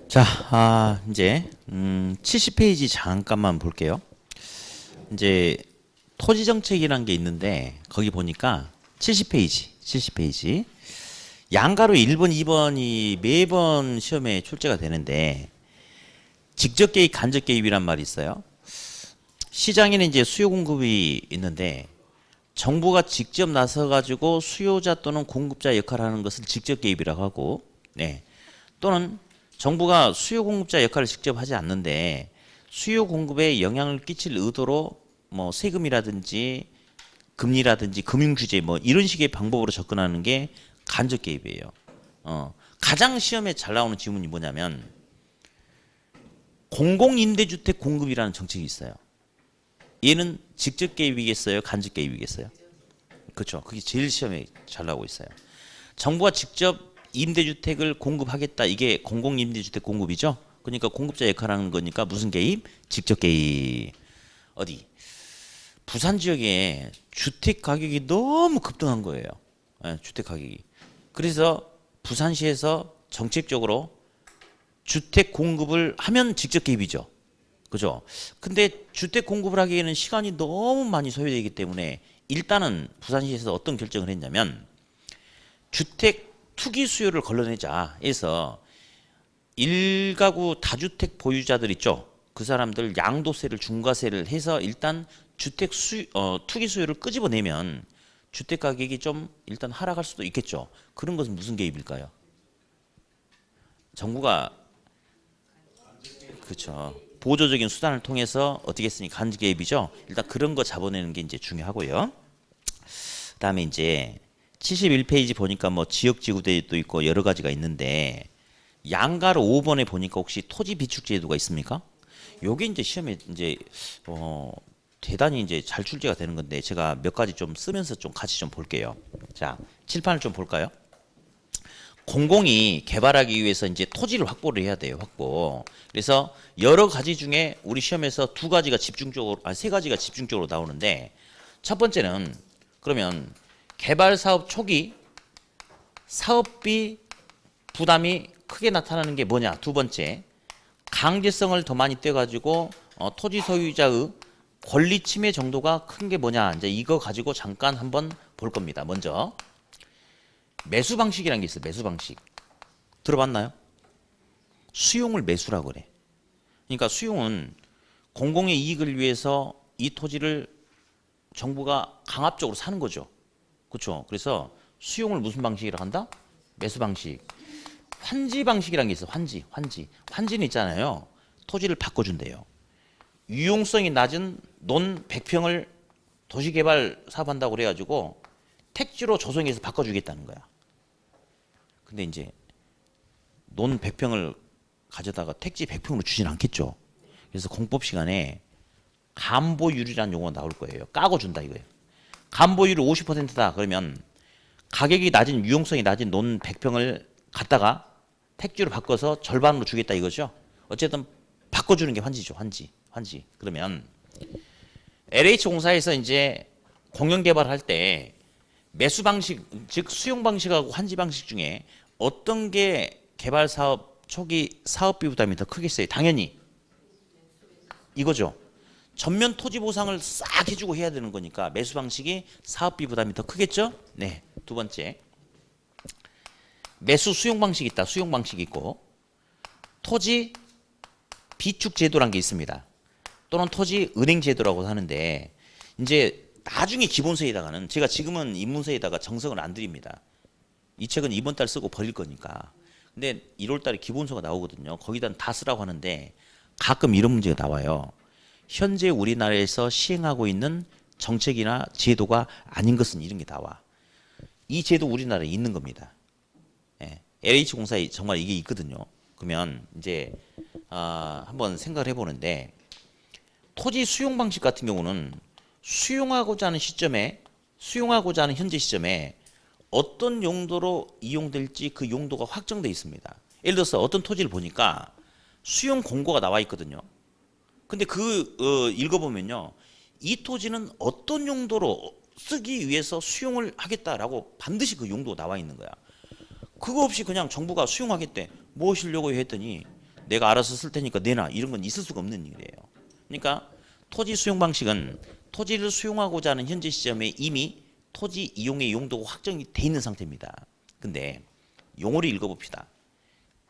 자, 이제 70페이지 잠깐만 볼게요. 이제 토지 정책이라는 게 있는데 거기 보니까 70페이지 양가로 1번, 2번이 매번 시험에 출제가 되는데 직접 개입, 간접 개입이란 말이 있어요. 시장에는 이제 수요 공급이 있는데 정부가 직접 나서 가지고 수요자 또는 공급자 역할을 하는 것을 직접 개입이라고 하고, 네. 또는 정부가 수요 공급자 역할을 직접 하지 않는데 수요 공급에 영향을 끼칠 의도로 뭐 세금이라든지 금리라든지 금융 규제 뭐 이런 식의 방법으로 접근하는 게 간접 개입이에요. 가장 시험에 잘 나오는 질문이 뭐냐면 공공임대주택 공급이라는 정책이 있어요. 얘는 직접 개입이겠어요? 간접 개입이겠어요? 그렇죠. 그게 제일 시험에 잘 나오고 있어요. 정부가 직접 임대주택을 공급하겠다. 이게 공공임대주택 공급이죠. 그러니까 공급자 역할을 하는 거니까 무슨 개입? 직접 개입. 어디? 부산 지역에 주택 가격이 너무 급등한 거예요. 예, 주택 가격이. 그래서 부산시에서 정책적으로 주택 공급을 하면 직접 개입이죠. 그죠? 근데 주택 공급을 하기에는 시간이 너무 많이 소요되기 때문에 일단은 부산시에서 어떤 결정을 했냐면 주택 투기 수요를 걸러내자 해서 일가구 다주택 보유자들 있죠. 그 사람들 양도세를 중과세를 해서 일단 투기 수요를 끄집어내면 주택 가격이 좀 일단 하락할 수도 있겠죠. 그런 것은 무슨 개입일까요? 정부가 그렇죠. 보조적인 수단을 통해서 어떻게 했으니 간접 개입이죠. 일단 그런 거 잡아내는 게 이제 중요하고요. 그다음에 이제 71페이지 보니까 뭐 지역 지구대도 있고 여러 가지가 있는데 양가로 5번에 보니까 혹시 토지 비축 제도가 있습니까? 요게 이제 시험에 이제 대단히 이제 잘 출제가 되는 건데 제가 몇 가지 좀 쓰면서 좀 같이 좀 볼게요. 자, 칠판을 좀 볼까요? 공공이 개발하기 위해서 이제 토지를 확보를 해야 돼요. 확보. 그래서 여러 가지 중에 우리 시험에서 두 가지가 집중적으로 세 가지가 집중적으로 나오는데 첫 번째는 그러면 개발 사업 초기 사업비 부담이 크게 나타나는 게 뭐냐? 두 번째, 강제성을 더 많이 떼가지고 토지 소유자의 권리 침해 정도가 큰 게 뭐냐? 이제 이거 가지고 잠깐 한번 볼 겁니다. 먼저 매수 방식이라는 게 있어요. 매수 방식 들어봤나요? 수용을 매수라고 그래. 그러니까 수용은 공공의 이익을 위해서 이 토지를 정부가 강압적으로 사는 거죠. 그렇죠? 그래서 수용을 무슨 방식이라고 한다? 매수 방식. 환지 방식이라는 게 있어. 환지는 있잖아요. 토지를 바꿔준대요. 유용성이 낮은 논 100평을 도시개발 사업한다고 그래가지고 택지로 조성해서 바꿔주겠다는 거야. 근데 이제 논 100평을 가져다가 택지 100평으로 주진 않겠죠. 그래서 공법 시간에 감보율이라는 용어가 나올 거예요. 까고 준다 이거예요. 감보율이 50%다 그러면 가격이 낮은 유용성이 낮은 논 100평을 갖다가 택지로 바꿔서 절반으로 주겠다 이거죠. 어쨌든 바꿔주는 게 환지죠. 환지. 그러면 LH공사에서 이제 공영 개발할 때 매수 방식, 즉 수용 방식하고 환지 방식 중에 어떤 게 개발 사업 초기 사업비 부담이 더 크겠어요? 당연히 이거죠. 전면 토지 보상을 싹 해주고 해야 되는 거니까 매수 방식이 사업비 부담이 더 크겠죠? 네. 두 번째, 매수 수용 방식이 있다. 수용 방식이 있고 토지 비축 제도란 게 있습니다. 또는 토지 은행 제도라고 하는데 이제 나중에 기본서에다가는 제가 지금은 입문서에다가 정석을 안 드립니다. 이 책은 이번 달 쓰고 버릴 거니까. 근데 1월 달에 기본서가 나오거든요. 거기다 다 쓰라고 하는데 가끔 이런 문제가 나와요. 현재 우리나라에서 시행하고 있는 정책이나 제도가 아닌 것은 이런 게 나와. 이 제도 우리나라에 있는 겁니다. 예. LH공사에 정말 이게 있거든요. 그러면 이제 한번 생각을 해보는데 토지 수용 방식 같은 경우는 수용하고자 하는 현재 시점에 어떤 용도로 이용될지 그 용도가 확정되어 있습니다. 예를 들어서 어떤 토지를 보니까 수용 공고가 나와 있거든요. 근데 읽어보면요. 이 토지는 어떤 용도로 쓰기 위해서 수용을 하겠다라고 반드시 그 용도가 나와 있는 거야. 그거 없이 그냥 정부가 수용하겠대. 무엇이려고 했더니 내가 알아서 쓸 테니까 내놔. 이런 건 있을 수가 없는 일이에요. 그러니까 토지 수용 방식은 토지를 수용하고자 하는 현재 시점에 이미 토지 이용의 용도가 확정이 돼 있는 상태입니다. 근데 용어를 읽어봅시다.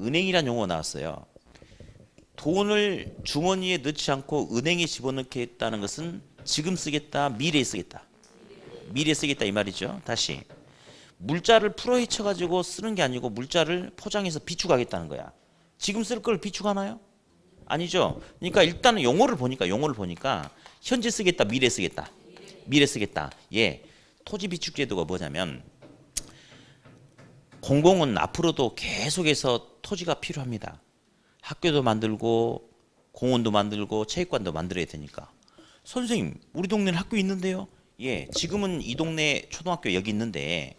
은행이란 용어가 나왔어요. 돈을 주머니에 넣지 않고 은행에 집어넣겠다는 것은 지금 쓰겠다, 미래에 쓰겠다. 미래에 쓰겠다 이 말이죠. 다시 물자를 풀어헤쳐가지고 쓰는 게 아니고 물자를 포장해서 비축하겠다는 거야. 지금 쓸 걸 비축하나요? 아니죠. 그러니까 일단은 용어를 보니까 현재 쓰겠다, 미래 쓰겠다. 미래 쓰겠다. 예, 토지 비축 제도가 뭐냐면 공공은 앞으로도 계속해서 토지가 필요합니다. 학교도 만들고 공원도 만들고 체육관도 만들어야 되니까. 선생님, 우리 동네는 학교 있는데요. 예, 지금은 이 동네 초등학교 여기 있는데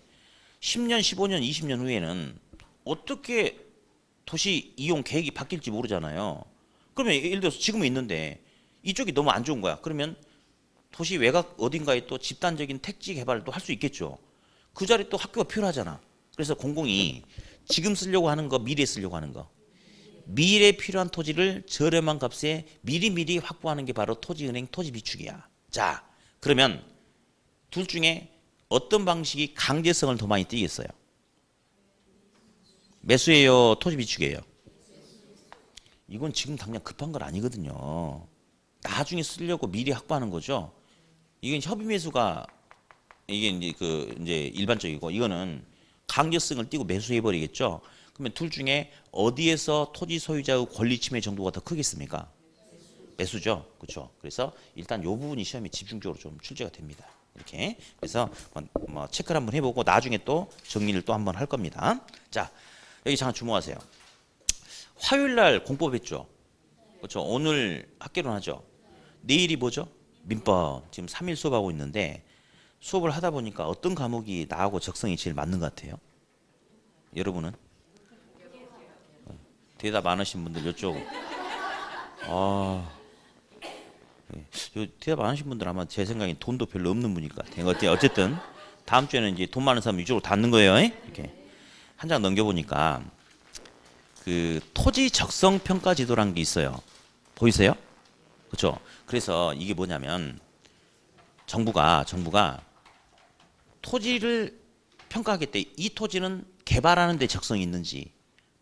10년, 15년, 20년 후에는 어떻게 도시 이용 계획이 바뀔지 모르잖아요. 그러면 예를 들어서 지금은 있는데 이쪽이 너무 안 좋은 거야. 그러면 도시 외곽 어딘가에 또 집단적인 택지 개발을 또 할 수 있겠죠. 그 자리에 또 학교가 필요하잖아. 그래서 공공이 지금 쓰려고 하는 거, 미래에 쓰려고 하는 거. 미래에 필요한 토지를 저렴한 값에 미리미리 확보하는 게 바로 토지은행 토지 비축이야. 자, 그러면 둘 중에 어떤 방식이 강제성을 더 많이 띠겠어요? 매수예요, 토지 비축이에요? 이건 지금 당장 급한 건 아니거든요. 나중에 쓰려고 미리 확보하는 거죠. 이건 협의 매수가 이게 이제 일반적이고 이거는 강제성을 띠고 매수해 버리겠죠. 그러면 둘 중에 어디에서 토지 소유자의 권리 침해 정도가 더 크겠습니까? 매수죠. 그렇죠. 그래서 일단 이 부분이 시험에 집중적으로 좀 출제가 됩니다. 이렇게. 그래서 뭐 체크를 한번 해보고 나중에 또 정리를 또 한번 할 겁니다. 자, 여기 잠깐 주목하세요. 화요일 날 공법했죠. 그렇죠. 오늘 학개론 하죠. 내일이 뭐죠? 민법. 지금 3일 수업하고 있는데 수업을 하다 보니까 어떤 과목이 나하고 적성이 제일 맞는 것 같아요? 여러분은? 대답 안 하신 분들 이쪽. 대답 안 하신 분들 아마 제 생각엔 돈도 별로 없는 분일 것 같아요. 어쨌든 다음 주에는 이제 돈 많은 사람 위주로 닫는 거예요. 이렇게 한 장 넘겨보니까 그 토지 적성 평가 지도라는 게 있어요. 보이세요? 그렇죠? 그래서 이게 뭐냐면 정부가 토지를 평가하겠대. 이 토지는 개발하는 데 적성이 있는지,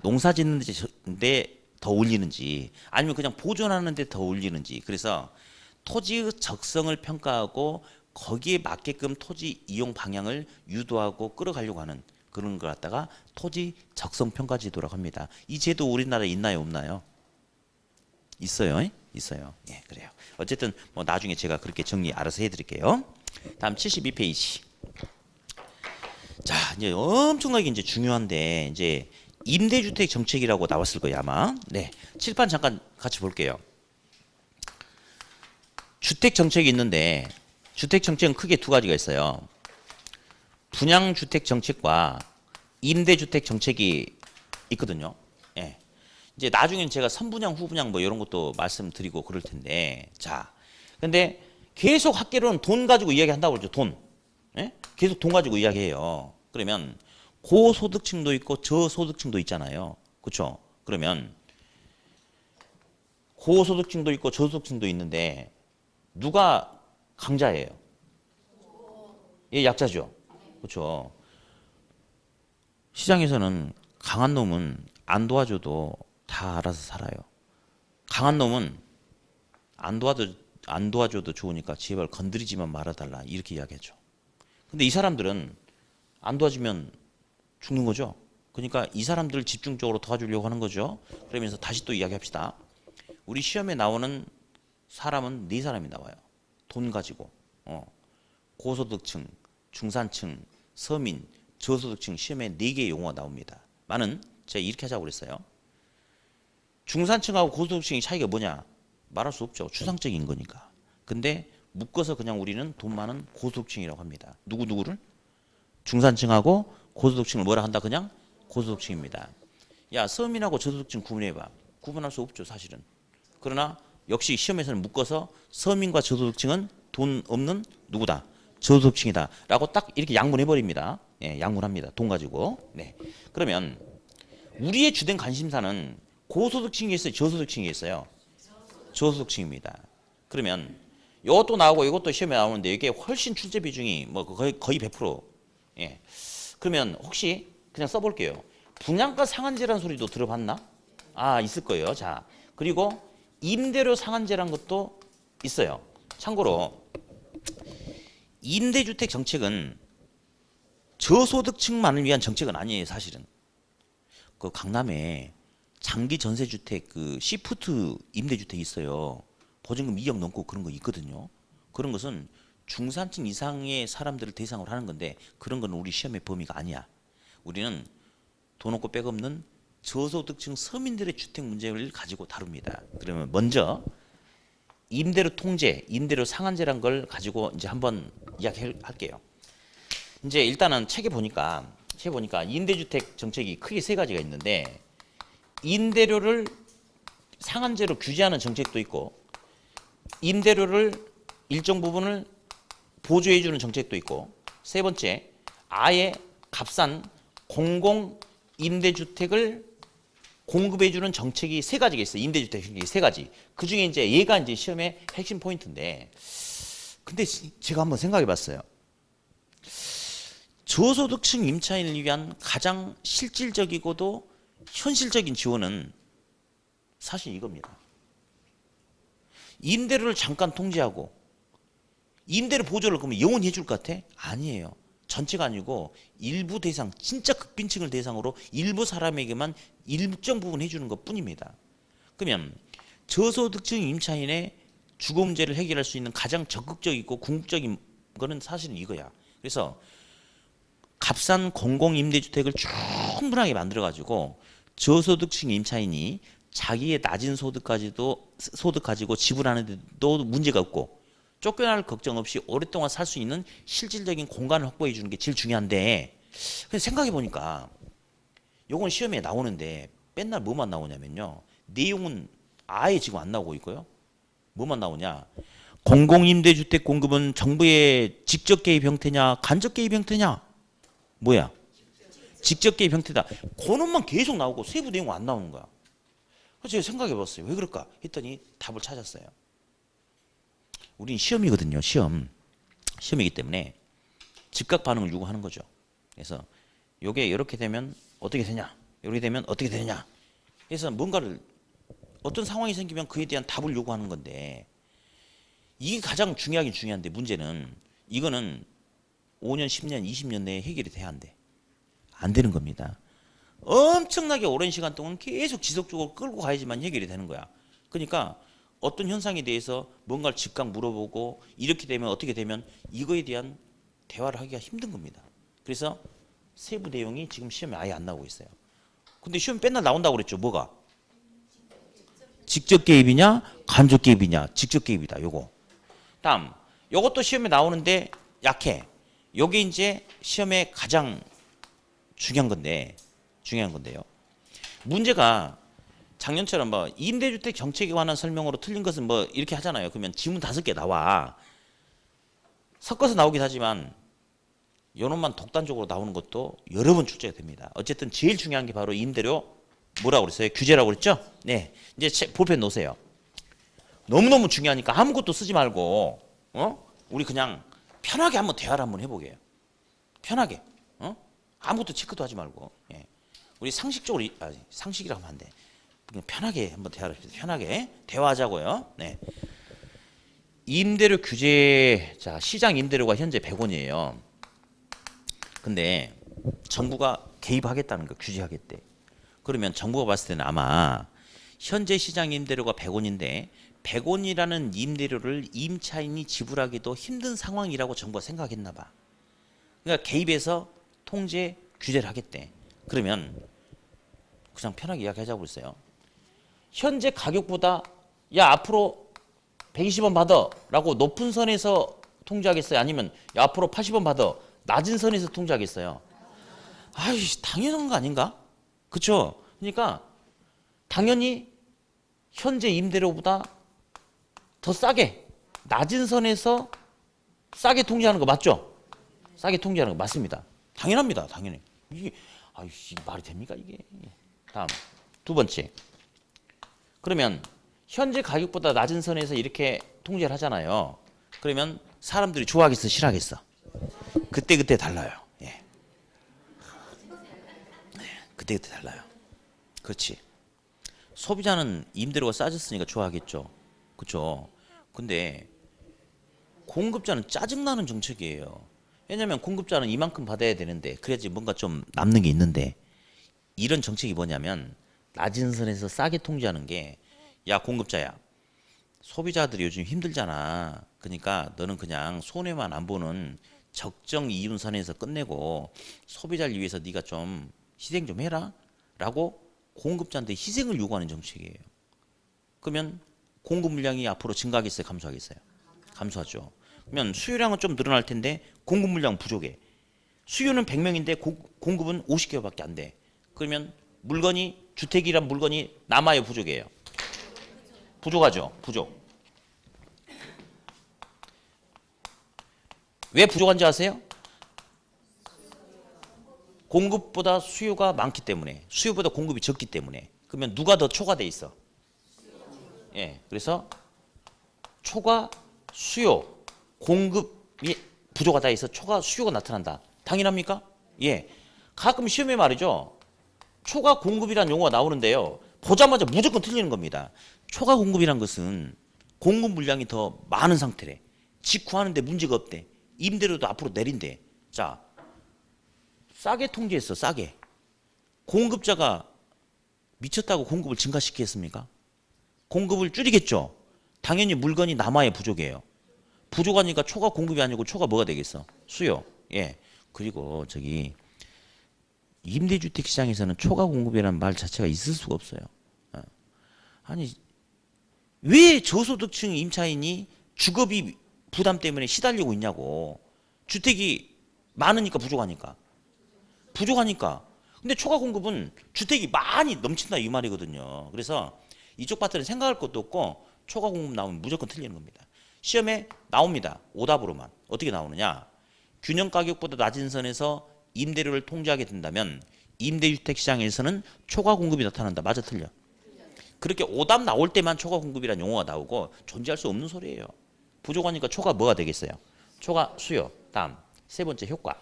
농사 짓는 데 더 어울리는지, 아니면 그냥 보존하는 데 더 어울리는지. 그래서 토지의 적성을 평가하고 거기에 맞게끔 토지 이용 방향을 유도하고 끌어가려고 하는 그런 걸 갖다가 토지 적성 평가 지도라고 합니다. 이 제도 우리나라에 있나요, 없나요? 있어요. 있어요. 예, 그래요. 어쨌든 뭐 나중에 제가 그렇게 정리 알아서 해드릴게요. 다음 72페이지. 자, 이제 엄청나게 이제 중요한데 이제 임대주택 정책이라고 나왔을 거예요 아마. 네, 칠판 잠깐 같이 볼게요. 주택 정책이 있는데 주택 정책은 크게 두 가지가 있어요. 분양주택 정책과 임대주택 정책이 있거든요. 예. 이제 나중엔 제가 선분양, 후분양 뭐 이런 것도 말씀드리고 그럴 텐데, 자, 근데 계속 학계로는 돈 가지고 이야기한다고 그러죠. 돈. 예? 계속 돈 가지고 이야기해요. 그러면 고소득층도 있고 저소득층도 있잖아요. 그렇죠? 그러면 고소득층도 있고 저소득층도 있는데 누가 강자예요? 예, 약자죠. 그렇죠? 시장에서는 강한 놈은 안 도와줘도 다 알아서 살아요. 강한 놈은 안 도와줘도 좋으니까 제발 건드리지만 말아달라 이렇게 이야기하죠. 근데 이 사람들은 안 도와주면 죽는 거죠. 그러니까 이 사람들을 집중적으로 도와주려고 하는 거죠. 그러면서 다시 또 이야기합시다. 우리 시험에 나오는 사람은 네 사람이 나와요. 돈 가지고 고소득층, 중산층, 서민, 저소득층 시험에 4개의 용어가 나옵니다. 많은 제가 이렇게 하자고 그랬어요. 중산층하고 고소득층의 차이가 뭐냐? 말할 수 없죠. 추상적인 거니까. 근데 묶어서 그냥 우리는 돈 많은 고소득층이라고 합니다. 누구를? 중산층하고 고소득층을 뭐라 한다? 그냥 고소득층입니다. 야, 서민하고 저소득층 구분해봐. 구분할 수 없죠, 사실은. 그러나 역시 시험에서는 묶어서 서민과 저소득층은 돈 없는 누구다? 저소득층이다. 라고 딱 이렇게 양분해버립니다. 예, 양분합니다. 돈 가지고. 네. 그러면 우리의 주된 관심사는 고소득층이 있어요, 저소득층이 있어요? 저소득층입니다. 그러면 이것도 나오고 이것도 시험에 나오는데 이게 훨씬 출제 비중이 뭐 거의 100%. 예. 그러면 혹시 그냥 써볼게요. 분양가 상한제라는 소리도 들어봤나? 아, 있을 거예요. 자, 그리고 임대료 상한제라는 것도 있어요. 참고로 임대주택 정책은 저소득층만을 위한 정책은 아니에요, 사실은. 그 강남에 장기 전세주택 그 시프트 임대주택 있어요. 보증금 2억 넘고 그런 거 있거든요. 그런 것은 중산층 이상의 사람들을 대상으로 하는 건데 그런 건 우리 시험의 범위가 아니야. 우리는 돈 없고 백 없는 저소득층 서민들의 주택 문제를 가지고 다룹니다. 그러면 먼저 임대료 통제, 임대료 상한제란 걸 가지고 이제 한번 이야기할게요. 이제 일단은 책에 보니까 임대주택 정책이 크게 세 가지가 있는데 임대료를 상한제로 규제하는 정책도 있고 임대료를 일정 부분을 보조해 주는 정책도 있고 세 번째 아예 값싼 공공 임대주택을 공급해 주는 정책이 세 가지가 있어요. 임대주택 정책이 세 가지. 그 중에 이제 얘가 이제 시험의 핵심 포인트인데 근데 제가 한번 생각해 봤어요. 저소득층 임차인을 위한 가장 실질적이고도 현실적인 지원은 사실 이겁니다. 임대료를 잠깐 통제하고 임대료 보조를 그러면 영원히 해줄 것 같아? 아니에요. 전체가 아니고 일부 대상, 진짜 극빈층을 대상으로 일부 사람에게만 일정 부분 해주는 것 뿐입니다. 그러면 저소득층 임차인의 주거 문제를 해결할 수 있는 가장 적극적이고 궁극적인 거는 사실은 이거야. 그래서 값싼 공공임대주택을 충분하게 만들어가지고 저소득층 임차인이 자기의 낮은 소득 가지고 지불하는데도 문제가 없고 쫓겨날 걱정 없이 오랫동안 살 수 있는 실질적인 공간을 확보해 주는 게 제일 중요한데 생각해 보니까 요건 시험에 나오는데 맨날 뭐만 나오냐면요. 내용은 아예 지금 안 나오고 있고요. 뭐만 나오냐. 공공임대주택 공급은 정부의 직접 개입 형태냐 간접 개입 형태냐. 뭐야? 직접 개입 형태다. 그놈만 계속 나오고 세부 내용 안 나오는 거야. 그래서 제가 생각해 봤어요. 왜 그럴까 했더니 답을 찾았어요. 우린 시험이거든요. 시험이기 때문에 즉각 반응을 요구하는 거죠. 그래서 요게 이렇게 되면 어떻게 되냐, 이렇게 되면 어떻게 되느냐. 그래서 뭔가를 어떤 상황이 생기면 그에 대한 답을 요구하는 건데 이게 가장 중요하긴 중요한데 문제는 이거는 5년, 10년, 20년 내에 해결이 돼야 안 돼. 안 되는 겁니다. 엄청나게 오랜 시간 동안 계속 지속적으로 끌고 가야지만 해결이 되는 거야. 그러니까 어떤 현상에 대해서 뭔가를 즉각 물어보고 이렇게 되면 어떻게 되면 이거에 대한 대화를 하기가 힘든 겁니다. 그래서 세부 내용이 지금 시험에 아예 안 나오고 있어요. 근데 시험 맨날 나온다고 그랬죠. 뭐가? 직접 개입이냐 간접 개입이냐. 직접 개입이다. 요거. 다음 요것도 시험에 나오는데 약해. 요게 이제 시험에 가장 중요한 건데요. 문제가 작년처럼 뭐 임대주택 정책에 관한 설명으로 틀린 것은 뭐 이렇게 하잖아요. 그러면 지문 5개 나와. 섞어서 나오긴 하지만 요놈만 독단적으로 나오는 것도 여러 번 출제가 됩니다. 어쨌든 제일 중요한 게 바로 임대료 뭐라고 그랬어요? 규제라고 그랬죠? 네. 이제 볼펜 놓으세요. 너무너무 중요하니까 아무것도 쓰지 말고 우리 그냥 편하게 한번 대화를 한번 해보게요. 편하게. 아무것도 체크도 하지 말고. 예. 우리 상식적으로 상식이라고 하면 안 돼. 그냥 편하게 한번 대화를 해보세요. 편하게 대화하자고요. 네. 임대료 규제. 자, 시장 임대료가 현재 100원이에요. 근데 정부가 개입하겠다는 거, 규제하겠대. 그러면 정부가 봤을 때는 아마 현재 시장 임대료가 100원인데 100원이라는 임대료를 임차인이 지불하기도 힘든 상황이라고 정부가 생각했나 봐. 그러니까 개입해서 통제 규제를 하겠대. 그러면 그냥 편하게 이야기하자고 그랬어요. 현재 가격보다 야 앞으로 120원 받아 라고 높은 선에서 통제하겠어요? 아니면 야 앞으로 80원 받아 낮은 선에서 통제하겠어요? 아이 당연한 거 아닌가? 그쵸? 그러니까 당연히 현재 임대료보다 더 싸게 낮은 선에서 싸게 통제하는 거 맞죠? 싸게 통제하는 거 맞습니다. 당연합니다. 당연히. 이게 말이 됩니까 이게? 다음 두 번째 그러면 현재 가격보다 낮은 선에서 이렇게 통제를 하잖아요. 그러면 사람들이 좋아하겠어, 싫어하겠어? 그때 달라요. 예. 그때 달라요. 그렇지. 소비자는 임대료가 싸졌으니까 좋아하겠죠. 그렇죠. 근데 공급자는 짜증나는 정책이에요. 왜냐하면 공급자는 이만큼 받아야 되는데 그래야지 뭔가 좀 남는 게 있는데 이런 정책이 뭐냐면 낮은 선에서 싸게 통제하는 게 야 공급자야 소비자들이 요즘 힘들잖아. 그러니까 너는 그냥 손해만 안 보는 적정 이윤선에서 끝내고 소비자를 위해서 네가 좀 희생 좀 해라 라고 공급자한테 희생을 요구하는 정책이에요. 그러면 공급 물량이 앞으로 증가하겠어요, 감소하겠어요? 감소하죠. 그러면 수요량은 좀 늘어날 텐데 공급 물량 부족해. 수요는 100명인데 공급은 50개밖에 안 돼. 그러면 물건이 주택이란 물건이 남아요, 부족해요? 부족하죠. 부족. 왜 부족한지 아세요? 공급보다 수요가 많기 때문에, 수요보다 공급이 적기 때문에. 그러면 누가 더 초과돼 있어? 예, 그래서 초과 수요 공급이 부족하다 해서 초과 수요가 나타난다. 당연합니까? 예. 가끔 시험에 말이죠. 초과 공급이라는 용어가 나오는데요. 보자마자 무조건 틀리는 겁니다. 초과 공급이란 것은 공급 물량이 더 많은 상태래. 집 구하는데 문제가 없대. 임대료도 앞으로 내린대. 자, 싸게 통제했어, 싸게. 공급자가 미쳤다고 공급을 증가시키겠습니까? 공급을 줄이겠죠. 당연히 물건이 남아야 부족해요. 부족하니까 초과 공급이 아니고 초과 뭐가 되겠어? 수요. 예. 그리고 저기 임대주택 시장에서는 초과 공급이라는 말 자체가 있을 수가 없어요. 아니 왜 저소득층 임차인이 주거비 부담 때문에 시달리고 있냐고. 주택이 많으니까 부족하니까. 근데 초과 공급은 주택이 많이 넘친다 이 말이거든요. 그래서 이쪽 파트는 생각할 것도 없고 초과 공급 나오면 무조건 틀리는 겁니다. 시험에 나옵니다. 오답으로만. 어떻게 나오느냐. 균형 가격보다 낮은 선에서 임대료를 통제하게 된다면 임대주택 시장에서는 초과 공급이 나타난다. 맞아 틀려? 그렇게 오답 나올 때만 초과 공급이라는 용어가 나오고 존재할 수 없는 소리예요. 부족하니까 초과 뭐가 되겠어요? 초과 수요. 다음 세 번째 효과.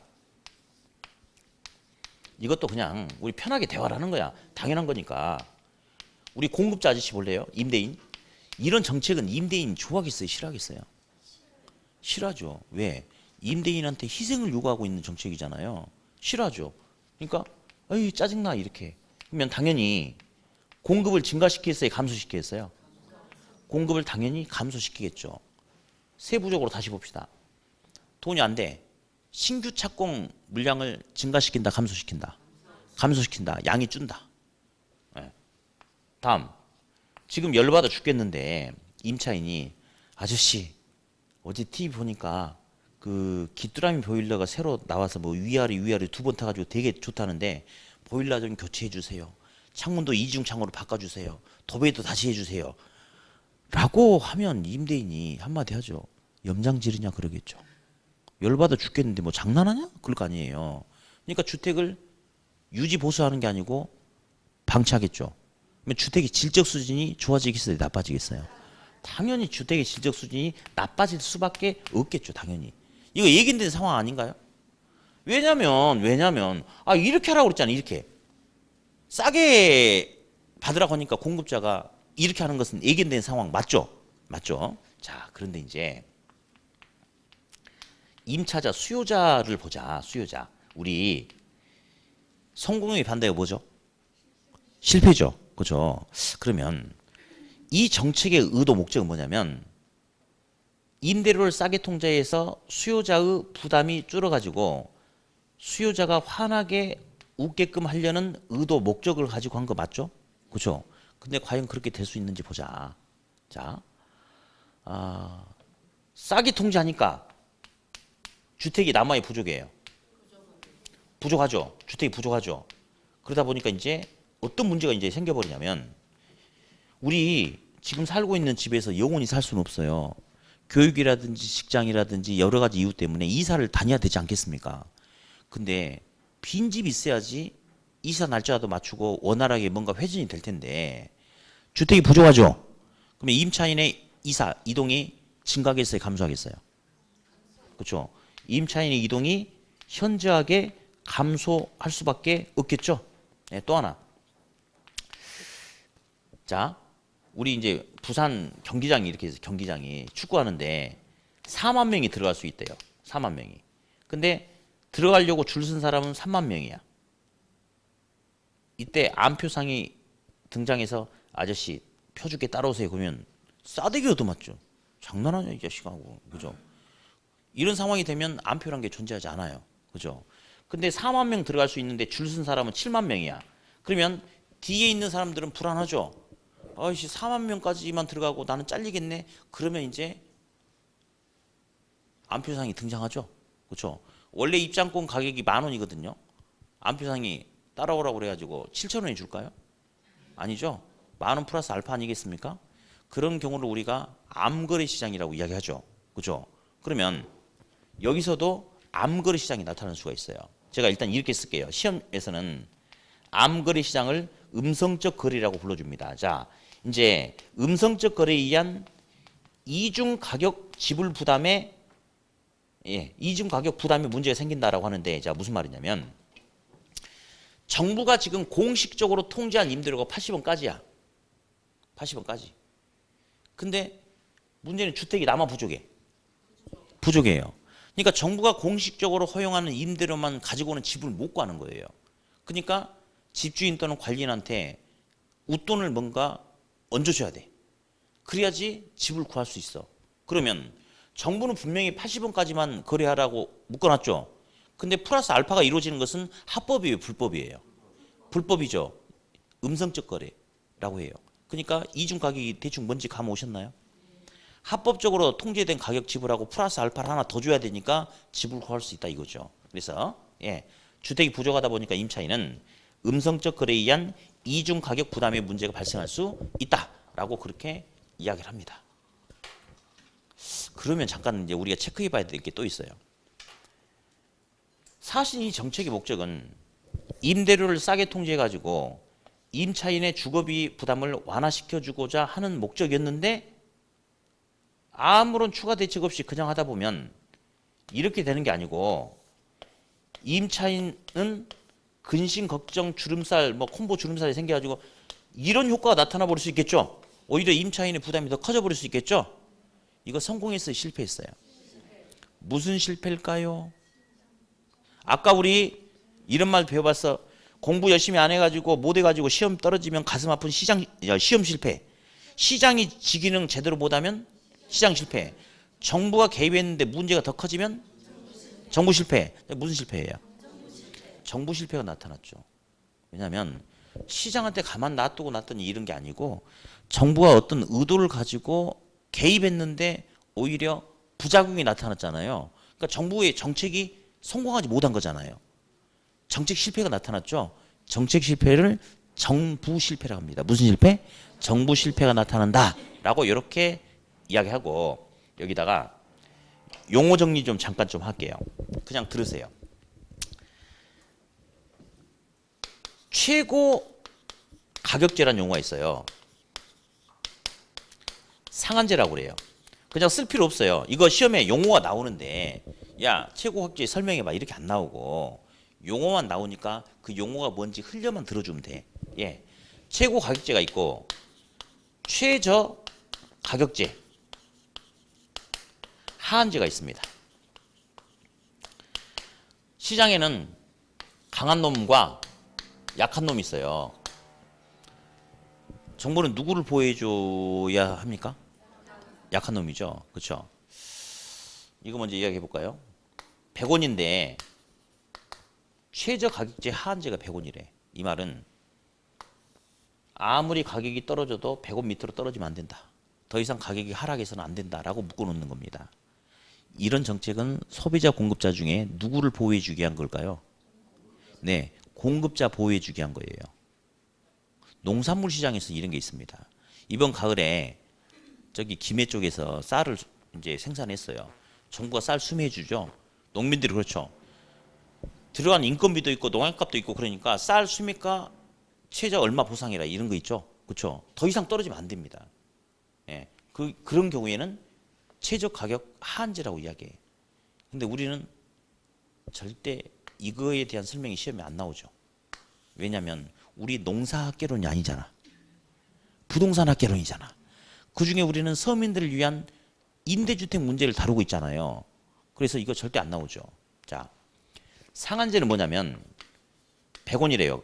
이것도 그냥 우리 편하게 대화를 하는 거야. 당연한 거니까. 우리 공급자 아저씨 볼래요? 임대인. 이런 정책은 임대인 좋아하겠어요? 싫어하겠어요? 싫어하죠. 왜? 임대인한테 희생을 요구하고 있는 정책이잖아요. 싫어하죠. 그러니까 어이 짜증나 이렇게. 그러면 당연히 공급을 증가시키겠어요? 감소시키겠어요? 공급을 당연히 감소시키겠죠. 세부적으로 다시 봅시다. 돈이 안 돼. 신규 착공 물량을 증가시킨다, 감소시킨다? 감소시킨다. 양이 준다. 네. 다음. 지금 열받아 죽겠는데 임차인이 아저씨 어제 TV 보니까 그 귀뚜라미 보일러가 새로 나와서 뭐 위아래 두 번 타가지고 되게 좋다는데 보일러 좀 교체해 주세요. 창문도 이중 창으로 바꿔주세요. 도배도 다시 해주세요. 라고 하면 임대인이 한마디 하죠. 염장 지르냐 그러겠죠. 열받아 죽겠는데 뭐 장난하냐? 그럴 거 아니에요. 그러니까 주택을 유지 보수하는 게 아니고 방치하겠죠. 그러면 주택의 질적 수준이 좋아지겠어요? 나빠지겠어요? 당연히 주택의 질적 수준이 나빠질 수밖에 없겠죠. 당연히. 이거 예견된 상황 아닌가요? 왜냐면 이렇게 하라고 그랬잖아요. 이렇게. 싸게 받으라고 하니까 공급자가 이렇게 하는 것은 예견된 상황 맞죠? 맞죠? 자, 그런데 이제 임차자, 수요자를 보자. 수요자. 우리 성공률이 반대가 뭐죠? 실패죠. 그죠? 그러면 이 정책의 의도 목적은 뭐냐면 임대료를 싸게 통제해서 수요자의 부담이 줄어가지고 수요자가 환하게 웃게끔 하려는 의도 목적을 가지고 한 거 맞죠? 그죠? 근데 과연 그렇게 될 수 있는지 보자. 자, 싸게 통제하니까 주택이 남아야 부족해요. 부족하죠. 주택이 부족하죠. 그러다 보니까 이제 어떤 문제가 이제 생겨버리냐면 우리 지금 살고 있는 집에서 영원히 살 수는 없어요. 교육이라든지 직장이라든지 여러 가지 이유 때문에 이사를 다녀야 되지 않겠습니까? 근데 빈집이 있어야지 이사 날짜도 맞추고 원활하게 뭔가 회전이 될 텐데 주택이 부족하죠. 그러면 임차인의 이동이 증가하겠어요, 감소하겠어요? 그렇죠. 임차인의 이동이 현저하게 감소할 수밖에 없겠죠. 네, 또 하나. 자, 우리 이제 부산 경기장이 이렇게 해서 경기장이 축구하는데 4만 명이 들어갈 수 있대요. 4만 명이. 근데 들어가려고 줄 쓴 사람은 3만 명이야. 이때 안표상이 등장해서 아저씨 표 줄게 따라오세요. 그러면 싸대기 얻어맞죠. 장난하냐 이 자식하고. 그죠? 이런 상황이 되면 안표란 게 존재하지 않아요. 그죠? 근데 4만 명 들어갈 수 있는데 줄 쓴 사람은 7만 명이야. 그러면 뒤에 있는 사람들은 불안하죠. 아이씨 4만 명까지만 들어가고 나는 잘리겠네. 그러면 이제 안표상이 등장하죠. 그렇죠? 원래 입장권 가격이 10,000원이거든요. 안표상이 따라오라고 그래가지고 7,000원에 줄까요? 아니죠. 10,000원 플러스 알파 아니겠습니까? 그런 경우를 우리가 암거래 시장이라고 이야기하죠. 그렇죠? 그러면 여기서도 암거래 시장이 나타날 수가 있어요. 제가 일단 이렇게 쓸게요. 시험에서는 암거래 시장을 음성적 거래라고 불러줍니다. 자, 이제 음성적 거래에 의한 이중 가격 지불 부담에 이중 가격 부담에 문제가 생긴다라고 하는데, 자 무슨 말이냐면 정부가 지금 공식적으로 통제한 임대료가 80원까지야. 80원까지. 근데 문제는 주택이 남아 부족해요. 그러니까 정부가 공식적으로 허용하는 임대료만 가지고는 집을 못 구하는 거예요. 그러니까 집주인 또는 관리인한테 웃돈을 뭔가 얹어줘야 돼. 그래야지 집을 구할 수 있어. 그러면 정부는 분명히 80원까지만 거래하라고 묶어놨죠. 근데 플러스 알파가 이루어지는 것은 합법이에요, 불법이에요? 불법이죠. 음성적 거래라고 해요. 그러니까 이중 가격이 대충 뭔지 감 오셨나요? 합법적으로 통제된 가격 지불하고 플러스 알파를 하나 더 줘야 되니까 집을 구할 수 있다 이거죠. 그래서 주택이 부족하다 보니까 임차인은 음성적 거래에 의한 이중 가격 부담의 문제가 발생할 수 있다라고 그렇게 이야기를 합니다. 그러면 잠깐 이제 우리가 체크해 봐야 될 게 또 있어요. 사실 이 정책의 목적은 임대료를 싸게 통제해 가지고 임차인의 주거비 부담을 완화시켜 주고자 하는 목적이었는데 아무런 추가 대책 없이 그냥 하다 보면 이렇게 되는 게 아니고 임차인은 근심 걱정 주름살 콤보 주름살이 생겨 가지고 이런 효과가 나타나 버릴 수 있겠죠. 오히려 임차인의 부담이 더 커져 버릴 수 있겠죠. 이거 성공했어요, 실패했어요? 무슨 실패일까요? 아까 우리 이런 말 배워봤어. 공부 열심히 안 해가지고 못 해가지고 시험 떨어지면 가슴 아픈 시험 실패. 시장이 지기능 제대로 못하면 시장 실패. 정부가 개입했는데 문제가 더 커지면 정부 실패. 무슨 실패예요? 정부 실패가 나타났죠. 왜냐하면 시장한테 가만 놔두고 놨더니 이런 게 아니고 정부가 어떤 의도를 가지고 개입했는데 오히려 부작용이 나타났잖아요. 그러니까 정부의 정책이 성공하지 못한 거잖아요. 정책 실패가 나타났죠. 정책 실패를 정부 실패라고 합니다. 무슨 실패? 정부 실패가 나타난다라고 이렇게 이야기하고 여기다가 용어 정리 좀 잠깐 좀 할게요. 그냥 들으세요. 최고 가격제라는 용어가 있어요. 상한제라고 그래요. 그냥 쓸 필요 없어요. 이거 시험에 용어가 나오는데 야 최고 가격제 설명해봐 이렇게 안 나오고 용어만 나오니까 그 용어가 뭔지 흘려만 들어주면 돼. 최고 가격제가 있고 최저 가격제, 하한제가 있습니다. 시장에는 강한 놈과 약한 놈이 있어요. 정부는 누구를 보호해줘야 합니까? 약한 놈이죠. 그렇죠? 이거 먼저 이야기해 볼까요? 100원인데 최저 가격제 하한제가 100원이래. 이 말은 아무리 가격이 떨어져도 100원 밑으로 떨어지면 안 된다. 더 이상 가격이 하락해서는 안 된다라고 묶어놓는 겁니다. 이런 정책은 소비자 공급자 중에 누구를 보호해주기 위한 걸까요? 네, 공급자 보호해주기 위한 거예요. 농산물 시장에서 이런 게 있습니다. 이번 가을에 저기 김해 쪽에서 쌀을 이제 생산했어요. 정부가 쌀 수매해 주죠. 농민들이 그렇죠. 들어간 인건비도 있고 농약값도 있고 그러니까 쌀 수매가 최저 얼마 보상이라 이런 거 있죠. 그렇죠? 더 이상 떨어지면 안 됩니다. 예. 그런 경우에는 최저 가격 하한제라고 이야기해요. 근데 우리는 절대 이거에 대한 설명이 시험에 안 나오죠. 왜냐하면 우리 농사학개론이 아니잖아. 부동산 학개론이잖아. 그중에 우리는 서민들을 위한 임대주택 문제를 다루고 있잖아요. 그래서 이거 절대 안 나오죠. 자, 상한제는 뭐냐면 100원이래요.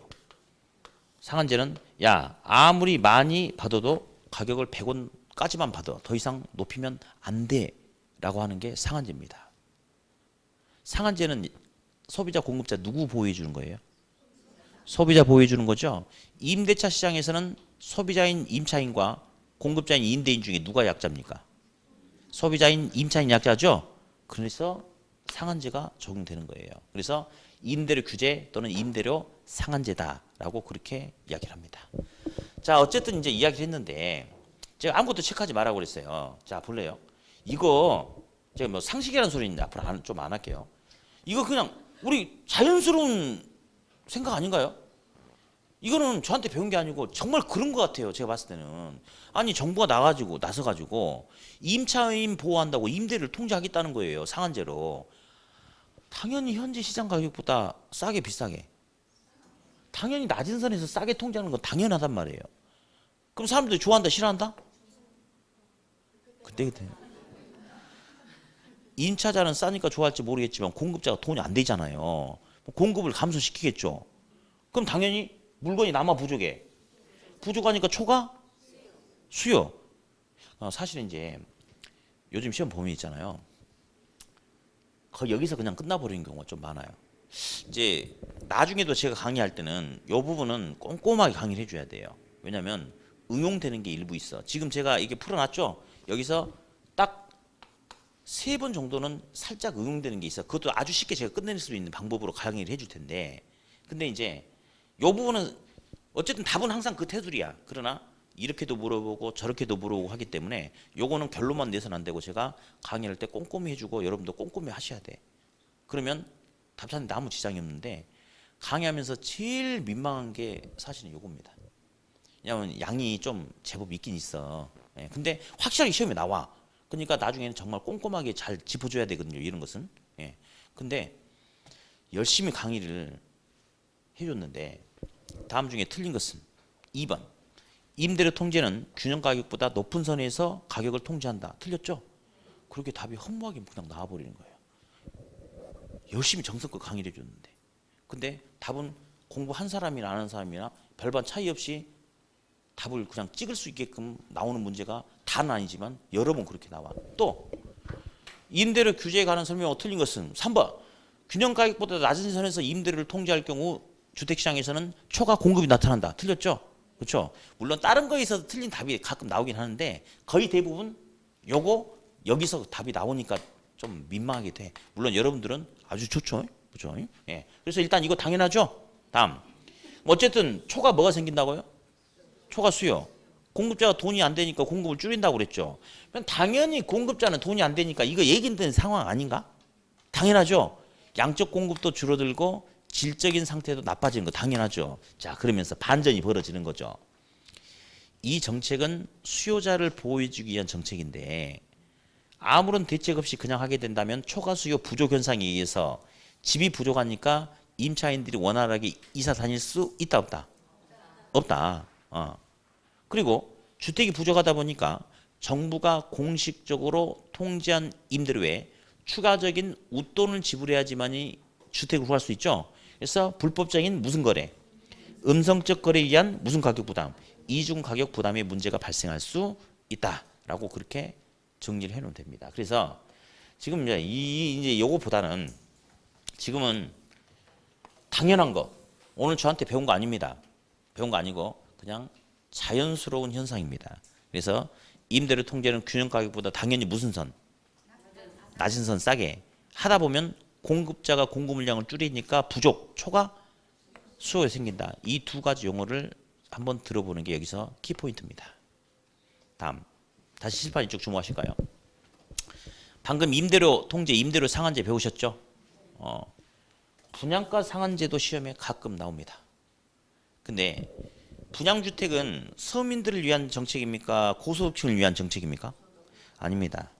상한제는 야 아무리 많이 받아도 가격을 100원까지만 받아. 더 이상 높이면 안 돼. 라고 하는 게 상한제입니다. 상한제는 소비자 공급자 누구 보호해 주는 거예요? 소비자 보호해 주는 거죠. 임대차 시장에서는 소비자인 임차인과 공급자인 임대인 중에 누가 약자입니까? 소비자인 임차인 약자죠. 그래서 상한제가 적용되는 거예요. 그래서 임대료 규제 또는 임대료 상한제다라고 그렇게 이야기를 합니다. 자, 어쨌든 이제 이야기를 했는데 제가 아무것도 체크하지 말라고 그랬어요. 자, 볼래요? 이거 제가 뭐 상식이라는 소리인데 앞으로 좀 안 할게요. 이거 그냥 우리 자연스러운 생각 아닌가요? 이거는 저한테 배운 게 아니고 정말 그런 것 같아요. 제가 봤을 때는. 아니 정부가 나서가지고 임차인 보호한다고 임대를 통제하겠다는 거예요. 상한제로. 당연히 현재 시장 가격보다 싸게 비싸게. 당연히 낮은 선에서 싸게 통제하는 건 당연하단 말이에요. 그럼 사람들이 좋아한다 싫어한다? 그때 임차자는 싸니까 좋아할지 모르겠지만 공급자가 돈이 안 되잖아요. 공급을 감소시키겠죠. 그럼 당연히 물건이 남아 부족해. 부족하니까 초과 수요. 사실은 이제 요즘 시험 범위 있잖아요. 거의 여기서 그냥 끝나버리는 경우가 좀 많아요. 이제 나중에도 제가 강의할 때는 이 부분은 꼼꼼하게 강의를 해줘야 돼요. 왜냐하면 응용되는 게 일부 있어. 지금 제가 이게 풀어놨죠. 여기서 딱 3번 정도는 살짝 응용되는 게 있어. 그것도 아주 쉽게 제가 끝낼 수 있는 방법으로 강의를 해줄 텐데. 근데 이제 이 부분은 어쨌든 답은 항상 그 테두리야. 그러나 이렇게도 물어보고 저렇게도 물어보고 하기 때문에 요거는 결론만 내서는 안 되고 제가 강의할 때 꼼꼼히 해주고 여러분도 꼼꼼히 하셔야 돼. 그러면 답 찾는데 아무 지장이 없는데 강의하면서 제일 민망한 게 사실은 요겁니다. 왜냐하면 양이 좀 제법 있긴 있어. 예, 근데 확실하게 시험에 나와. 그러니까 나중에는 정말 꼼꼼하게 잘 짚어줘야 되거든요. 이런 것은. 예. 근데 열심히 강의를 해줬는데 다음 중에 틀린 것은 2번. 임대료 통제는 균형 가격보다 높은 선에서 가격을 통제한다. 틀렸죠? 그렇게 답이 허무하게 그냥 나와버리는 거예요. 열심히 정성껏 강의를 해줬는데. 근데 답은 공부 한 사람이나 안 하는 사람이나 별반 차이 없이 답을 그냥 찍을 수 있게끔 나오는 문제가 다는 아니지만 여러 번 그렇게 나와. 또 임대료 규제에 관한 설명이 틀린 것은 3번. 균형 가격보다 낮은 선에서 임대료를 통제할 경우 주택시장에서는 초과 공급이 나타난다. 틀렸죠? 그렇죠? 물론 다른 거에 있어서 틀린 답이 가끔 나오긴 하는데 거의 대부분 요거 여기서 답이 나오니까 좀 민망하게 돼. 물론 여러분들은 아주 좋죠. 그렇죠? 예. 그래서 일단 이거 당연하죠? 다음. 어쨌든 초과 뭐가 생긴다고요? 초과 수요. 공급자가 돈이 안 되니까 공급을 줄인다고 그랬죠. 그럼 당연히 공급자는 돈이 안 되니까 이거 얘기된 상황 아닌가? 당연하죠. 양적 공급도 줄어들고 질적인 상태도 나빠지는 거 당연하죠. 자, 그러면서 반전이 벌어지는 거죠. 이 정책은 수요자를 보호해주기 위한 정책인데 아무런 대책 없이 그냥 하게 된다면 초과 수요 부족 현상에 의해서 집이 부족하니까 임차인들이 원활하게 이사 다닐 수 있다 없다? 없다. 그리고 주택이 부족하다 보니까 정부가 공식적으로 통제한 임대료에 추가적인 웃돈을 지불해야지만이 주택을 구할 수 있죠. 그래서 불법적인 무슨 거래, 음성적 거래에 의한 무슨 가격 부담, 이중 가격 부담의 문제가 발생할 수 있다라고 그렇게 정리를 해놓으면 됩니다. 그래서 지금 이제 요거보다는 지금은 당연한 거 오늘 저한테 배운 거 아닙니다. 배운 거 아니고 그냥 자연스러운 현상입니다. 그래서 임대료 통제는 균형 가격보다 당연히 무슨 선? 낮은 선 싸게 하다 보면 공급자가 공급 물량을 줄이니까 부족, 초과 수요가 생긴다. 이 두 가지 용어를 한번 들어보는 게 여기서 키포인트입니다. 다음. 다시 실판 이쪽 주목하실까요? 방금 임대료 통제, 임대료 상한제 배우셨죠? 분양가 상한제도 시험에 가끔 나옵니다. 근데 분양주택은 서민들을 위한 정책입니까? 고소득층을 위한 정책입니까? 아닙니다.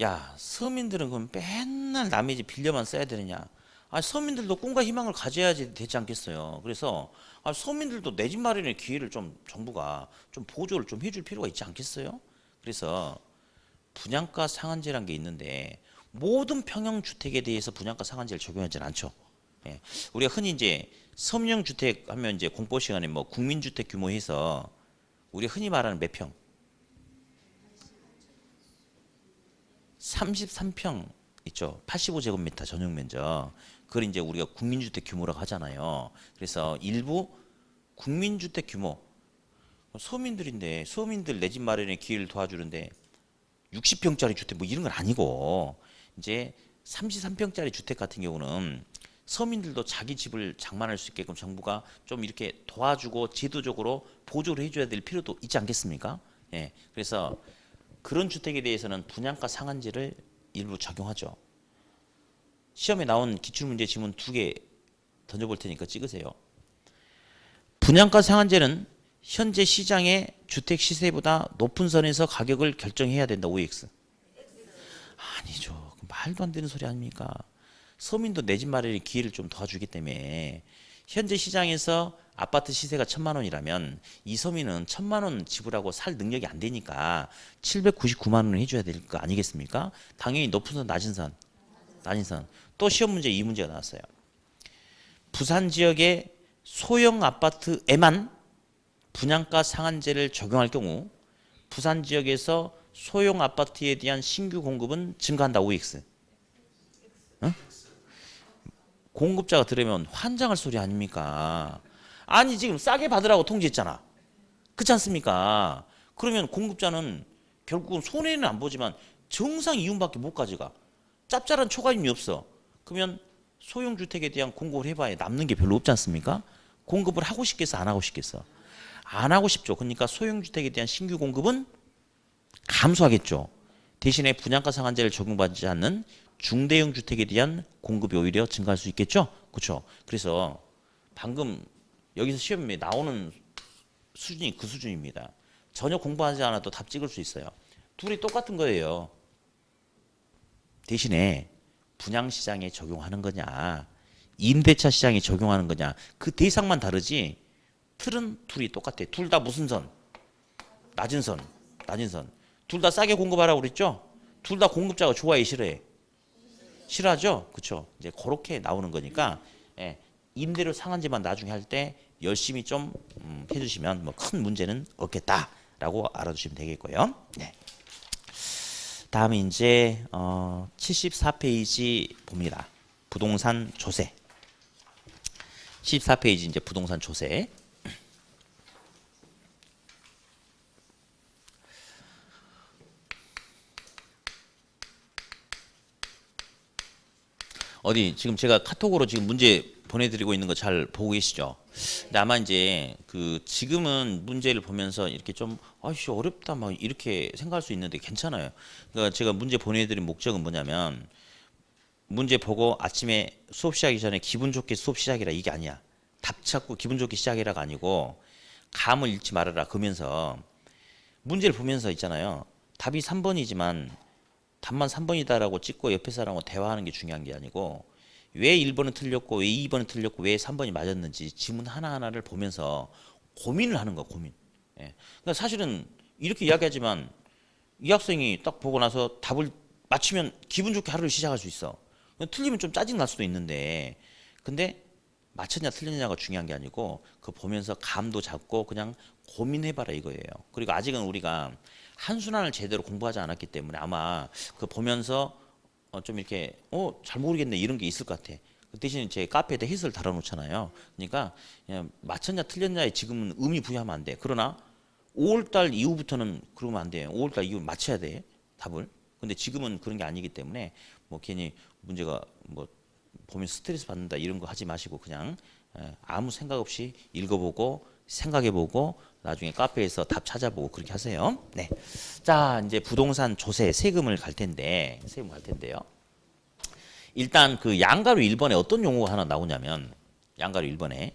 야, 서민들은 그럼 맨날 남의 집 빌려만 써야 되느냐? 아, 서민들도 꿈과 희망을 가져야지 되지 않겠어요. 그래서 서민들도 내 집 마련의 기회를 좀 정부가 좀 보조를 좀 해줄 필요가 있지 않겠어요? 그래서 분양가 상한제란 게 있는데 모든 평형 주택에 대해서 분양가 상한제를 적용하지는 않죠. 예. 우리가 흔히 이제 섬유형 주택 하면 이제 공포 시간에 뭐 국민주택 규모에서 우리가 흔히 말하는 몇 평? 33평 있죠. 85제곱미터 전용 면적. 그걸 이제 우리가 국민주택 규모라고 하잖아요. 그래서 일부 국민주택 규모 서민들인데 서민들 내 집 마련의 기회를 도와주는데 60평짜리 주택 뭐 이런 건 아니고 이제 33평짜리 주택 같은 경우는 서민들도 자기 집을 장만할 수 있게끔 정부가 좀 이렇게 도와주고 제도적으로 보조를 해줘야 될 필요도 있지 않겠습니까? 예, 그래서 그런 주택에 대해서는 분양가 상한제를 일부 적용하죠. 시험에 나온 기출문제 지문 2개 던져볼 테니까 찍으세요. 분양가 상한제는 현재 시장의 주택 시세보다 높은 선에서 가격을 결정해야 된다. OX. 아니죠. 말도 안 되는 소리 아닙니까? 서민도 내 집 마련의 기회를 좀 도와주기 때문에 현재 시장에서 아파트 시세가 1,000만 원이라면 이 서민은 1,000만 원 지불하고 살 능력이 안 되니까 799만 원을 해줘야 될 거 아니겠습니까? 당연히 높은 선, 낮은 선, 낮은 선. 또 시험 문제 이 문제가 나왔어요. 부산 지역의 소형 아파트에만 분양가 상한제를 적용할 경우 부산 지역에서 소형 아파트에 대한 신규 공급은 증가한다. OX. 어? 공급자가 들으면 환장할 소리 아닙니까? 아니 지금 싸게 받으라고 통지했잖아. 그렇지 않습니까? 그러면 공급자는 결국은 손해는 안 보지만 정상 이윤밖에 못 가져가. 짭짤한 초과임이 없어. 그러면 소형주택에 대한 공급을 해봐야 남는 게 별로 없지 않습니까? 공급을 하고 싶겠어 안 하고 싶겠어? 안 하고 싶죠. 그러니까 소형주택에 대한 신규 공급은 감소하겠죠. 대신에 분양가 상한제를 적용받지 않는 중대형 주택에 대한 공급이 오히려 증가할 수 있겠죠. 그렇죠. 그래서 방금 여기서 시험에 나오는 수준이 그 수준입니다. 전혀 공부하지 않아도 답 찍을 수 있어요. 둘이 똑같은 거예요. 대신에 분양시장에 적용하는 거냐 임대차 시장에 적용하는 거냐 그 대상만 다르지 틀은 둘이 똑같아. 둘 다 무슨 선? 낮은 선. 낮은 선. 둘 다 싸게 공급하라고 그랬죠? 둘 다 공급자가 좋아해 싫어해? 싫어하죠? 그렇죠. 이제 그렇게 나오는 거니까 예, 임대료 상한제만 나중에 할 때 열심히 좀 해주시면 뭐 큰 문제는 없겠다라고 알아두시면 되겠고요. 네. 다음에 이제 74페이지 봅니다. 부동산 조세. 74페이지 이제 부동산 조세. 어디 지금 제가 카톡으로 지금 문제 보내드리고 있는 거 잘 보고 계시죠? 근데 아마 이제 그 지금은 문제를 보면서 이렇게 좀 아이씨 어렵다 막 이렇게 생각할 수 있는데 괜찮아요. 그러니까 제가 문제 보내드린 목적은 뭐냐면 문제 보고 아침에 수업 시작하기 전에 기분 좋게 수업 시작이라 이게 아니야. 답 찾고 기분 좋게 시작이라가 아니고 감을 잃지 말아라 그러면서 문제를 보면서 있잖아요. 답이 3번이지만 답만 3번이다라고 찍고 옆에 사람하고 대화하는 게 중요한 게 아니고 왜 1번은 틀렸고 왜 2번은 틀렸고 왜 3번이 맞았는지 지문 하나하나를 보면서 고민을 하는 거야. 고민. 예. 그러니까 사실은 이렇게 이야기하지만 이 학생이 딱 보고 나서 답을 맞추면 기분 좋게 하루를 시작할 수 있어. 틀리면 좀 짜증 날 수도 있는데 근데 맞췄냐 틀렸냐가 중요한 게 아니고 그거 보면서 감도 잡고 그냥 고민해봐라 이거예요. 그리고 아직은 우리가 한순환을 제대로 공부하지 않았기 때문에 아마 그 보면서 좀 이렇게 잘 모르겠네 이런 게 있을 것 같아. 그 대신 제 카페에다 해설 달아놓잖아요. 그러니까 그냥 맞췄냐 틀렸냐에 지금은 의미 부여하면 안 돼. 그러나 5월달 이후부터는 그러면 안 돼요. 5월달 이후 맞춰야 돼 답을. 근데 지금은 그런 게 아니기 때문에 뭐 괜히 문제가 뭐 보면 스트레스 받는다 이런 거 하지 마시고 그냥 아무 생각 없이 읽어보고 생각해보고 나중에 카페에서 답 찾아보고 그렇게 하세요. 네. 자, 이제 부동산 조세 세금을 갈 텐데요. 일단 그 양가로 1번에 어떤 용어가 하나 나오냐면 양가로 1번에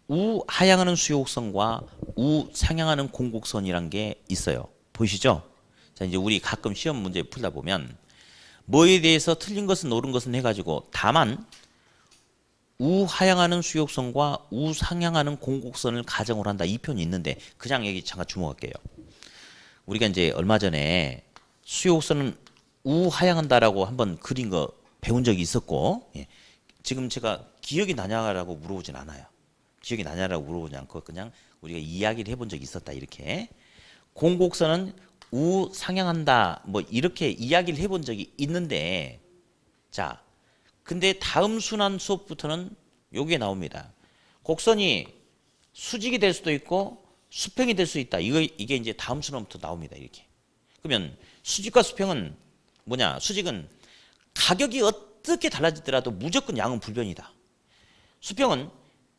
우하향하는 수요곡선과 우상향하는 공곡선이란 게 있어요. 보이시죠? 자, 이제 우리 가끔 시험 문제 풀다 보면 뭐에 대해서 틀린 것은 옳은 것은 해가지고 다만 우하향하는 수요곡선과 우상향하는 공곡선을 가정을 한다 이 표현이 있는데 그냥 여기 잠깐 주목할게요. 우리가 이제 얼마 전에 수요곡선은 우하향한다라고 한번 그린 거 배운 적이 있었고 예. 지금 제가 기억이 나냐라고 물어보진 않아요. 기억이 나냐라고 물어보지 않고 그냥 우리가 이야기를 해본 적이 있었다 이렇게. 공곡선은 우상향한다 뭐 이렇게 이야기를 해본 적이 있는데 자 근데 다음 순환 수업부터는 요게 나옵니다. 곡선이 수직이 될 수도 있고 수평이 될 수 있다. 이게 이제 다음 순환부터 나옵니다. 이렇게. 그러면 수직과 수평은 뭐냐? 수직은 가격이 어떻게 달라지더라도 무조건 양은 불변이다. 수평은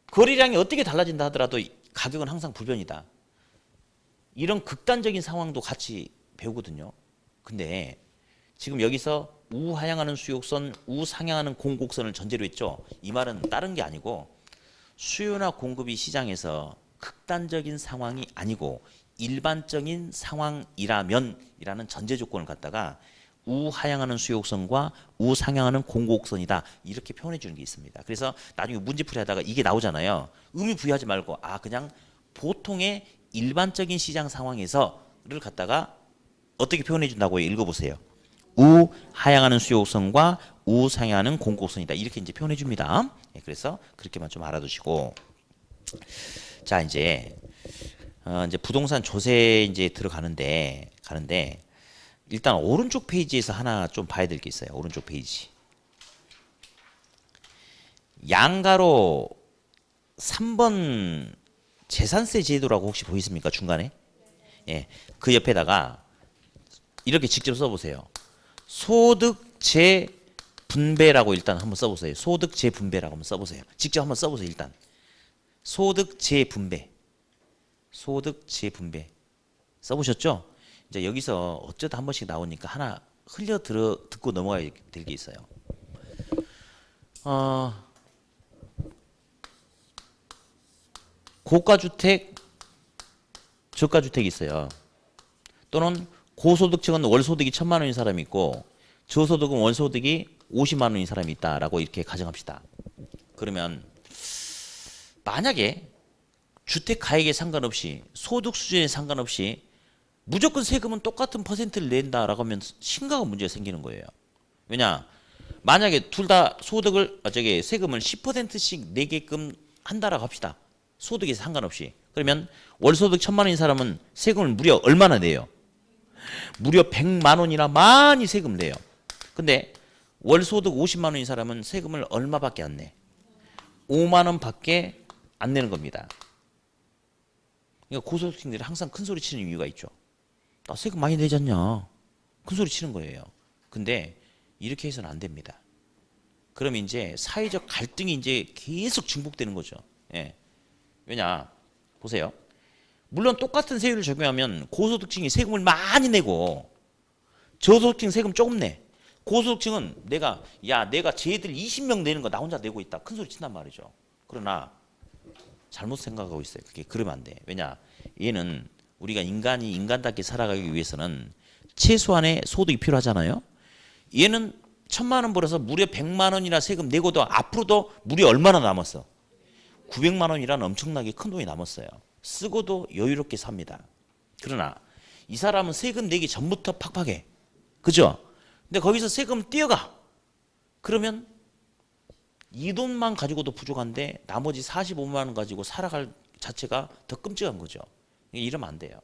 거래량이 어떻게 달라진다 하더라도 가격은 항상 불변이다. 이런 극단적인 상황도 같이 배우거든요. 근데 지금 여기서 우하향하는 수요곡선, 우상향하는 공곡선을 전제로 했죠. 이 말은 다른 게 아니고 수요나 공급이 시장에서 극단적인 상황이 아니고 일반적인 상황이라면이라는 전제 조건을 갖다가 우하향하는 수요곡선과 우상향하는 공곡선이다 이렇게 표현해 주는 게 있습니다. 그래서 나중에 문제풀이 하다가 이게 나오잖아요. 의미 부여하지 말고 그냥 보통의 일반적인 시장 상황에서를 갖다가 어떻게 표현해 준다고 읽어보세요. 우하향하는 수요곡선과 우상향하는 공곡선이다 이렇게 이제 표현해 줍니다. 그래서 그렇게만 좀 알아두시고 자 이제 부동산 조세 이제 가는데 일단 오른쪽 페이지에서 하나 좀 봐야 될 게 있어요. 오른쪽 페이지 양가로 3번 재산세 제도라고 혹시 보이십니까? 중간에 예, 그 옆에다가 이렇게 직접 써보세요. 소득 재분배라고 일단 한번 써보세요. 소득 재분배라고 한번 써보세요. 직접 한번 써보세요. 일단 소득 재분배 써보셨죠? 이제 여기서 어쩌다 한 번씩 나오니까 하나 듣고 넘어가야 될 게 있어요. 고가주택, 저가주택이 있어요. 또는 고소득층은 월소득이 1,000만 원인 사람이 있고 저소득은 월소득이 50만 원인 사람이 있다라고 이렇게 가정합시다. 그러면 만약에 주택 가액에 상관없이 소득 수준에 상관없이 무조건 세금은 똑같은 퍼센트를 낸다라고 하면 심각한 문제가 생기는 거예요. 왜냐? 만약에 둘 다 세금을 10%씩 내게끔 한다라고 합시다. 소득에 상관없이. 그러면 월소득 1,000만 원인 사람은 세금을 무려 얼마나 내요? 무려 100만 원이나 많이 세금 내요. 근데 월소득 50만 원인 사람은 세금을 얼마밖에 안 내? 5만 원밖에 안 내는 겁니다. 그러니까 고소득층들이 항상 큰 소리 치는 이유가 있죠. 나 세금 많이 내지 않냐? 큰 소리 치는 거예요. 근데 이렇게 해서는 안 됩니다. 그럼 이제 사회적 갈등이 이제 계속 증폭되는 거죠. 예. 왜냐? 보세요. 물론 똑같은 세율을 적용하면 고소득층이 세금을 많이 내고 저소득층 세금 조금 내. 고소득층은 내가 쟤들 20명 내는 거 나 혼자 내고 있다. 큰 소리 친단 말이죠. 그러나 잘못 생각하고 있어요. 그게 그러면 안 돼. 왜냐? 얘는 우리가 인간이 인간답게 살아가기 위해서는 최소한의 소득이 필요하잖아요. 얘는 1,000만 원 벌어서 무려 100만 원이나 세금 내고도 앞으로도 무려 얼마나 남았어? 900만 원이라는 엄청나게 큰 돈이 남았어요. 쓰고도 여유롭게 삽니다. 그러나 이 사람은 세금 내기 전부터 팍팍해. 그죠? 근데 거기서 세금 띄어가. 그러면 이 돈만 가지고도 부족한데 나머지 45만 원 가지고 살아갈 자체가 더 끔찍한 거죠. 이러면 안 돼요.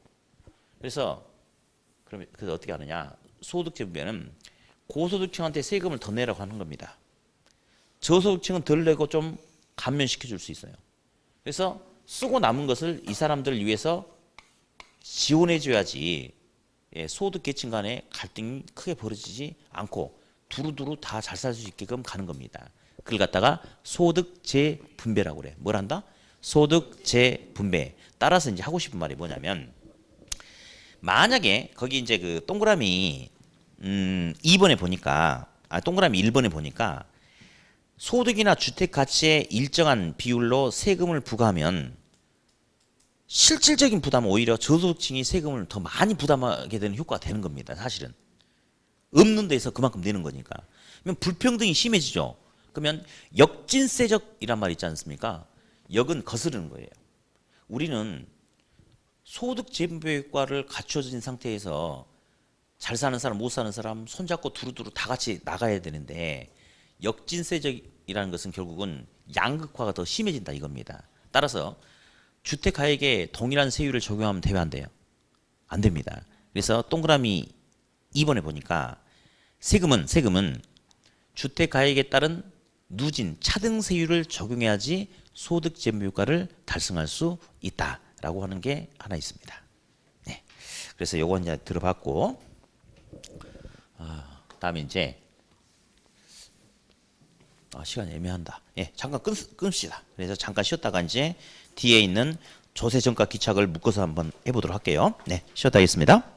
그래서 어떻게 하느냐? 소득재분배는 고소득층한테 세금을 더 내라고 하는 겁니다. 저소득층은 덜 내고 좀 감면시켜 줄 수 있어요. 그래서 쓰고 남은 것을 이 사람들을 위해서 지원해 줘야지 소득 계층 간의 갈등이 크게 벌어지지 않고 두루두루 다 잘 살 수 있게끔 가는 겁니다. 그걸 갖다가 소득 재분배라고 그래. 뭘 한다? 소득 재분배. 따라서 이제 하고 싶은 말이 뭐냐면 만약에 거기 이제 그 동그라미 2번에 보니까 동그라미 1번에 보니까 소득이나 주택 가치의 일정한 비율로 세금을 부과하면 실질적인 부담은 오히려 저소득층이 세금을 더 많이 부담하게 되는 효과가 되는 겁니다. 사실은 없는 데서 그만큼 내는 거니까. 그러면 불평등이 심해지죠. 그러면 역진세적이란 말 있지 않습니까? 역은 거스르는 거예요. 우리는 소득 재분배 효과를 갖춰진 상태에서 잘 사는 사람, 못 사는 사람 손잡고 두루두루 다 같이 나가야 되는데 역진세적이라는 것은 결국은 양극화가 더 심해진다 이겁니다. 따라서 주택 가액에 동일한 세율을 적용하면 돼요, 안 돼요? 안 됩니다. 그래서 동그라미 2번에 보니까 세금은 주택 가액에 따른 누진 차등 세율을 적용해야지 소득 재분배 효과를 달성할 수 있다라고 하는 게 하나 있습니다. 네. 그래서 요건 이제 들어봤고, 다음에 이제 시간이 애매한다. 예, 잠깐 끊읍시다. 그래서 잠깐 쉬었다가 이제 뒤에 있는 조세정가 기착을 묶어서 한번 해보도록 할게요. 네, 쉬었다 하겠습니다.